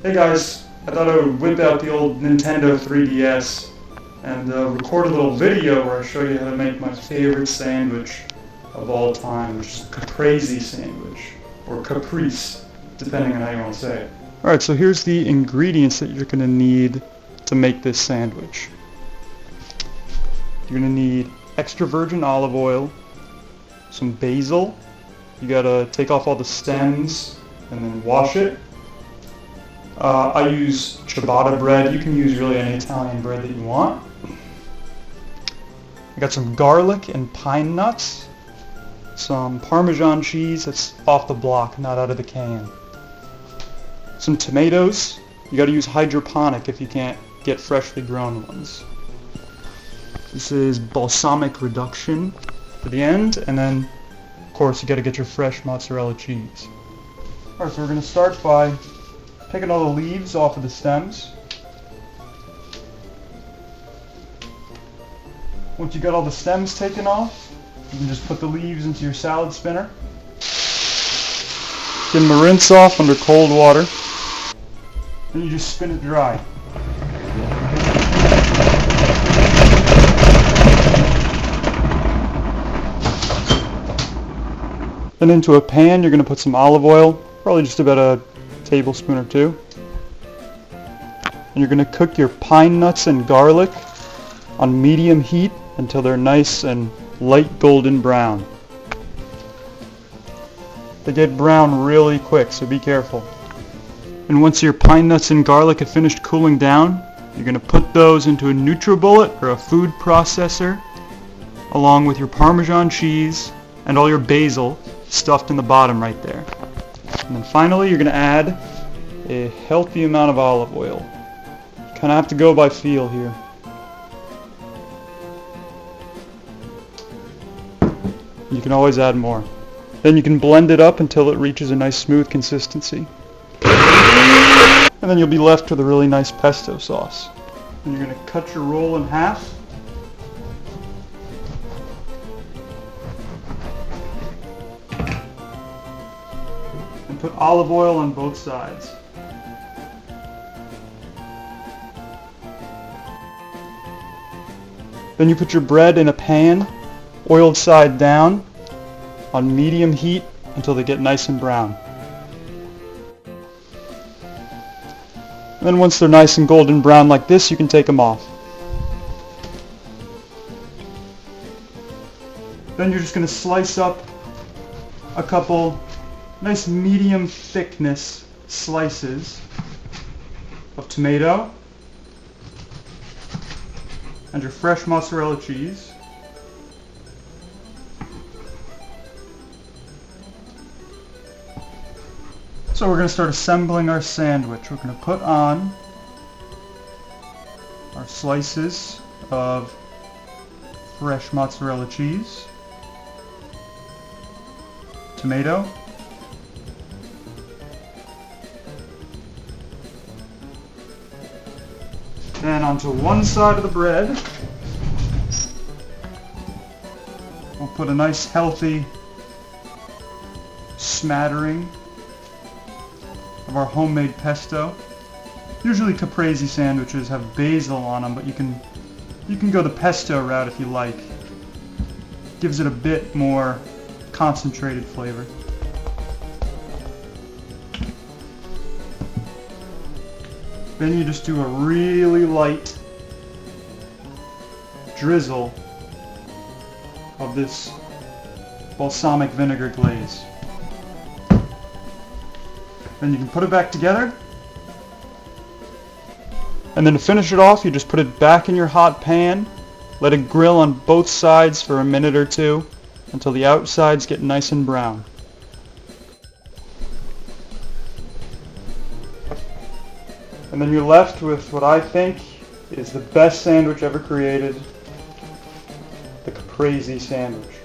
Hey guys, I thought I would whip out the old Nintendo 3DS and record a little video where I show you how to make my favorite sandwich of all time, which is Caprese sandwich, or Caprese, depending on how you want to say it. Alright, so here's the ingredients that you're going to need to make this sandwich. You're going to need extra virgin olive oil, some basil. You got to take off all the stems and then wash it. I use ciabatta bread. You can use really any Italian bread that you want. I got some garlic and pine nuts, some Parmesan cheese that's off the block, not out of the can, some tomatoes. You got to use hydroponic if you can't get freshly grown ones. This is balsamic reduction for the end, and then of course you got to get your fresh mozzarella cheese. Alright, so we're going to start by taking all the leaves off of the stems. Once you got all the stems taken off, you can just put the leaves into your salad spinner. Give them a rinse off under cold water. Then you just spin it dry. Then into a pan, you're going to put some olive oil, probably just about a tablespoon or two. And you're going to cook your pine nuts and garlic on medium heat until they're nice and light golden brown. They get brown really quick, so be careful. And once your pine nuts and garlic have finished cooling down, you're going to put those into a NutriBullet or a food processor, along with your Parmesan cheese and all your basil stuffed in the bottom right there. And then finally, you're going to add a healthy amount of olive oil. You kind of have to go by feel here. You can always add more. Then you can blend it up until it reaches a nice smooth consistency. And then you'll be left with a really nice pesto sauce. And you're going to cut your roll in half. And put olive oil on both sides. Then you put your bread in a pan, oiled side down, on medium heat until they get nice and brown. And then once they're nice and golden brown like this, you can take them off. Then you're just going to slice up a couple nice medium thickness slices of tomato and your fresh mozzarella cheese. So we're going to start assembling our sandwich. We're going to put on our slices of fresh mozzarella cheese, tomato, then onto one side of the bread, we'll put a nice healthy smattering of our homemade pesto. Usually Caprese sandwiches have basil on them, but you can go the pesto route if you like. Gives it a bit more concentrated flavor. Then you just do a really light drizzle of this balsamic vinegar glaze. Then you can put it back together. And then to finish it off, you just put it back in your hot pan, let it grill on both sides for a minute or two until the outsides get nice and brown. And then you're left with what I think is the best sandwich ever created, the Caprese sandwich.